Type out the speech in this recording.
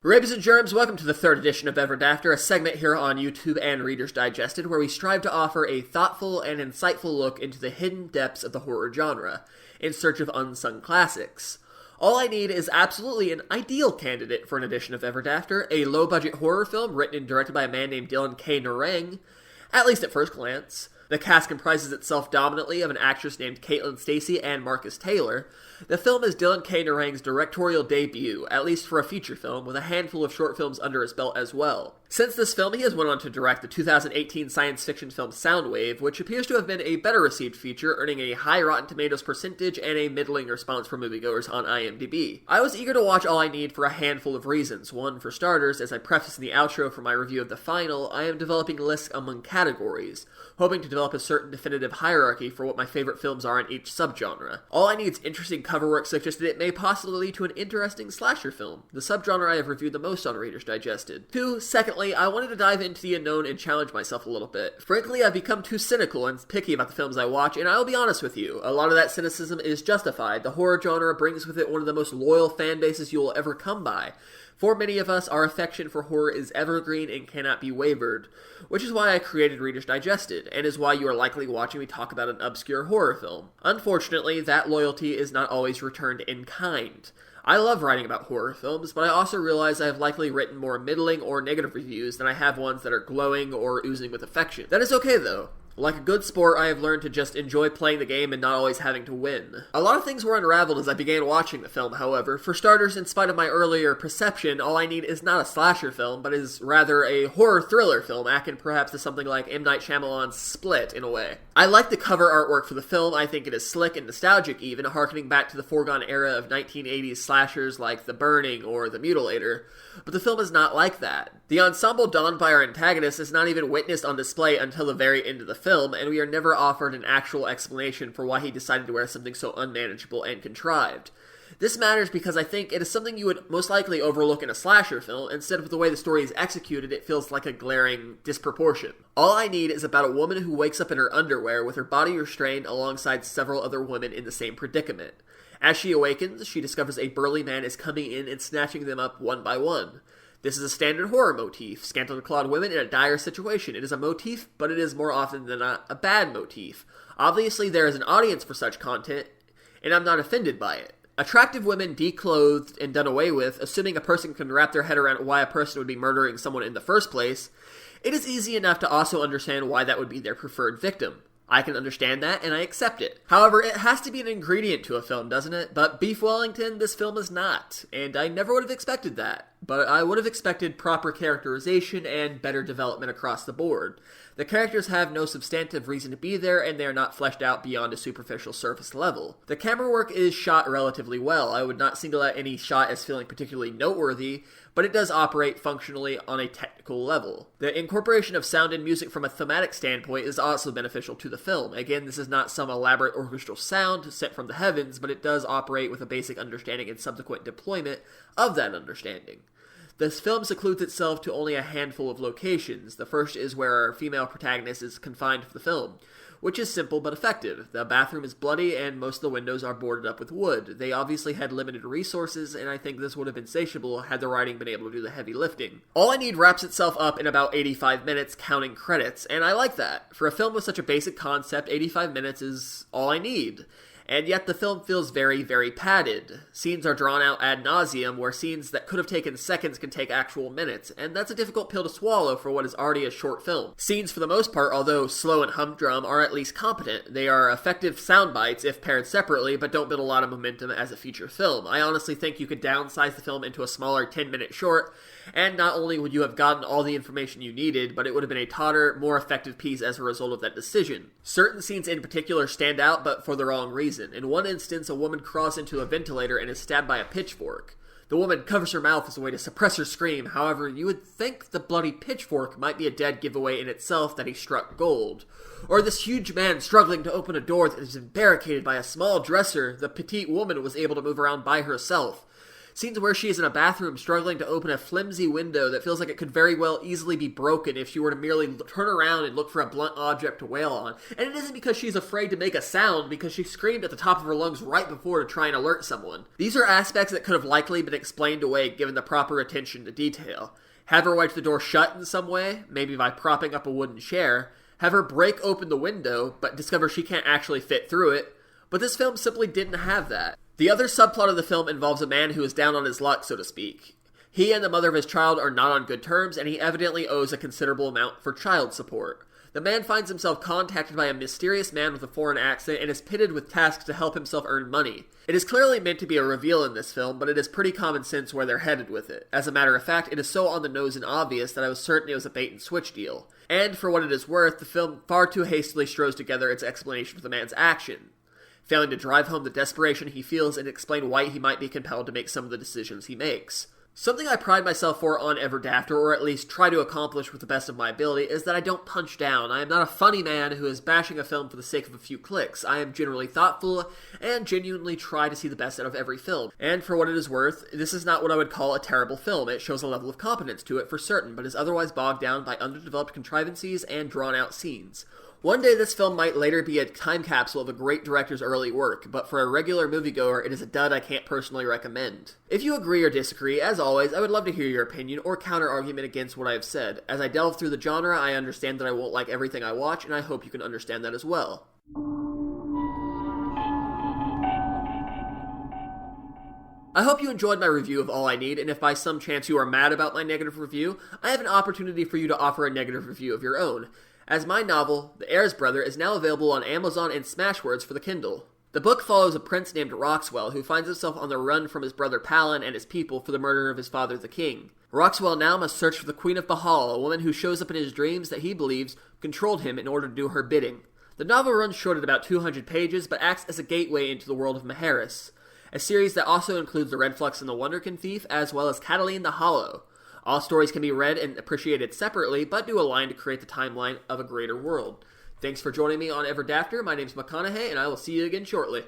Rabies and Germs, welcome to the third edition of Ever Dafter, a segment here on YouTube and Reader's Digested, where we strive to offer a thoughtful and insightful look into the hidden depths of the horror genre, in search of unsung classics. All I Need is absolutely an ideal candidate for an edition of Ever Dafter, a low-budget horror film written and directed by a man named Dylan K. Narang, at least at first glance. The cast comprises itself dominantly of an actress named Caitlin Stasey and Marcus Taylor. The film is Dylan K. Narang's directorial debut, at least for a feature film, with a handful of short films under his belt as well. Since this film, he has went on to direct the 2018 science fiction film Soundwave, which appears to have been a better received feature, earning a high Rotten Tomatoes percentage and a middling response from moviegoers on IMDb. I was eager to watch All I Need for a handful of reasons. One, for starters, as I preface in the outro for my review of the final, I am developing lists among categories, hoping to develop a certain definitive hierarchy for what my favorite films are in each subgenre. All I Need's interesting cover work suggested it may possibly lead to an interesting slasher film, the subgenre I have reviewed the most on Reader's Digested. Two, secondly, I wanted to dive into the unknown and challenge myself a little bit. Frankly, I've become too cynical and picky about the films I watch, and I'll be honest with you, a lot of that cynicism is justified. The horror genre brings with it one of the most loyal fan bases you will ever come by. For many of us, our affection for horror is evergreen and cannot be wavered, which is why I created Reader's Digested, and is why you are likely watching me talk about an obscure horror film. Unfortunately, that loyalty is not always returned in kind. I love writing about horror films, but I also realize I have likely written more middling or negative reviews than I have ones that are glowing or oozing with affection. That is okay though. Like a good sport, I have learned to just enjoy playing the game and not always having to win. A lot of things were unraveled as I began watching the film, however. For starters, in spite of my earlier perception, All I Need is not a slasher film, but is rather a horror thriller film, akin perhaps to something like M. Night Shyamalan's Split, in a way. I like the cover artwork for the film. I think it is slick and nostalgic even, harkening back to the foregone era of 1980s slashers like The Burning or The Mutilator. But the film is not like that. The ensemble donned by our antagonist is not even witnessed on display until the very end of the film, and we are never offered an actual explanation for why he decided to wear something so unmanageable and contrived. This matters because I think it is something you would most likely overlook in a slasher film. Instead of the way the story is executed, it feels like a glaring disproportion. All I Need is about a woman who wakes up in her underwear with her body restrained alongside several other women in the same predicament. As she awakens, she discovers a burly man is coming in and snatching them up one by one. This is a standard horror motif, scantily-clad women in a dire situation. It is a motif, but it is more often than not a bad motif. Obviously, there is an audience for such content, and I'm not offended by it. Attractive women declothed and done away with, assuming a person can wrap their head around why a person would be murdering someone in the first place, it is easy enough to also understand why that would be their preferred victim. I can understand that, and I accept it. However, it has to be an ingredient to a film, doesn't it? But Beef Wellington, this film is not, and I never would have expected that. But I would have expected proper characterization and better development across the board. The characters have no substantive reason to be there, and they are not fleshed out beyond a superficial surface level. The camera work is shot relatively well. I would not single out any shot as feeling particularly noteworthy, but it does operate functionally on a technical level. The incorporation of sound and music from a thematic standpoint is also beneficial to the film. Again, this is not some elaborate orchestral sound sent from the heavens, but it does operate with a basic understanding and subsequent deployment of that understanding. This film secludes itself to only a handful of locations. The first is where our female protagonist is confined for the film, which is simple but effective. The bathroom is bloody and most of the windows are boarded up with wood. They obviously had limited resources, and I think this would have been satiable had the writing been able to do the heavy lifting. All I Need wraps itself up in about 85 minutes, counting credits, and I like that. For a film with such a basic concept, 85 minutes is all I need. And yet the film feels very, very padded. Scenes are drawn out ad nauseum, where scenes that could have taken seconds can take actual minutes, and that's a difficult pill to swallow for what is already a short film. Scenes, for the most part, although slow and humdrum, are at least competent. They are effective sound bites if paired separately, but don't build a lot of momentum as a feature film. I honestly think you could downsize the film into a smaller 10-minute short, and not only would you have gotten all the information you needed, but it would have been a tauter, more effective piece as a result of that decision. Certain scenes in particular stand out, but for the wrong reason. In one instance, a woman crawls into a ventilator and is stabbed by a pitchfork. The woman covers her mouth as a way to suppress her scream. However, you would think the bloody pitchfork might be a dead giveaway in itself that he struck gold. Or this huge man struggling to open a door that is barricaded by a small dresser the petite woman was able to move around by herself. Scenes where she is in a bathroom struggling to open a flimsy window that feels like it could very well easily be broken if she were to merely turn around and look for a blunt object to wail on. And it isn't because she's afraid to make a sound, because she screamed at the top of her lungs right before to try and alert someone. These are aspects that could have likely been explained away given the proper attention to detail. Have her wedge the door shut in some way, maybe by propping up a wooden chair. Have her break open the window, but discover she can't actually fit through it. But this film simply didn't have that. The other subplot of the film involves a man who is down on his luck, so to speak. He and the mother of his child are not on good terms, and he evidently owes a considerable amount for child support. The man finds himself contacted by a mysterious man with a foreign accent and is pitted with tasks to help himself earn money. It is clearly meant to be a reveal in this film, but it is pretty common sense where they're headed with it. As a matter of fact, it is so on the nose and obvious that I was certain it was a bait-and-switch deal. And, for what it is worth, the film far too hastily throws together its explanation for the man's action, failing to drive home the desperation he feels and explain why he might be compelled to make some of the decisions he makes. Something I pride myself for on Ever Dafter, or at least try to accomplish with the best of my ability, is that I don't punch down. I am not a funny man who is bashing a film for the sake of a few clicks. I am generally thoughtful and genuinely try to see the best out of every film. And for what it is worth, this is not what I would call a terrible film. It shows a level of competence to it for certain, but is otherwise bogged down by underdeveloped contrivances and drawn-out scenes. One day this film might later be a time capsule of a great director's early work, but for a regular moviegoer, it is a dud I can't personally recommend. If you agree or disagree, as always, I would love to hear your opinion or counter-argument against what I have said. As I delve through the genre, I understand that I won't like everything I watch, and I hope you can understand that as well. I hope you enjoyed my review of All I Need, and if by some chance you are mad about my negative review, I have an opportunity for you to offer a negative review of your own, as my novel, The Heirs Brother, is now available on Amazon and Smashwords for the Kindle. The book follows a prince named Roxwell who finds himself on the run from his brother Palin and his people for the murder of his father the king. Roxwell now must search for the Queen of Bahal, a woman who shows up in his dreams that he believes controlled him in order to do her bidding. The novel runs short at about 200 pages, but acts as a gateway into the world of Maharis, a series that also includes The Red Flux and the Wonderkin Thief, as well as Catiline the Hollow. All stories can be read and appreciated separately, but do align to create the timeline of a greater world. Thanks for joining me on Ever Dafter. My name's McConnaughay, and I will see you again shortly.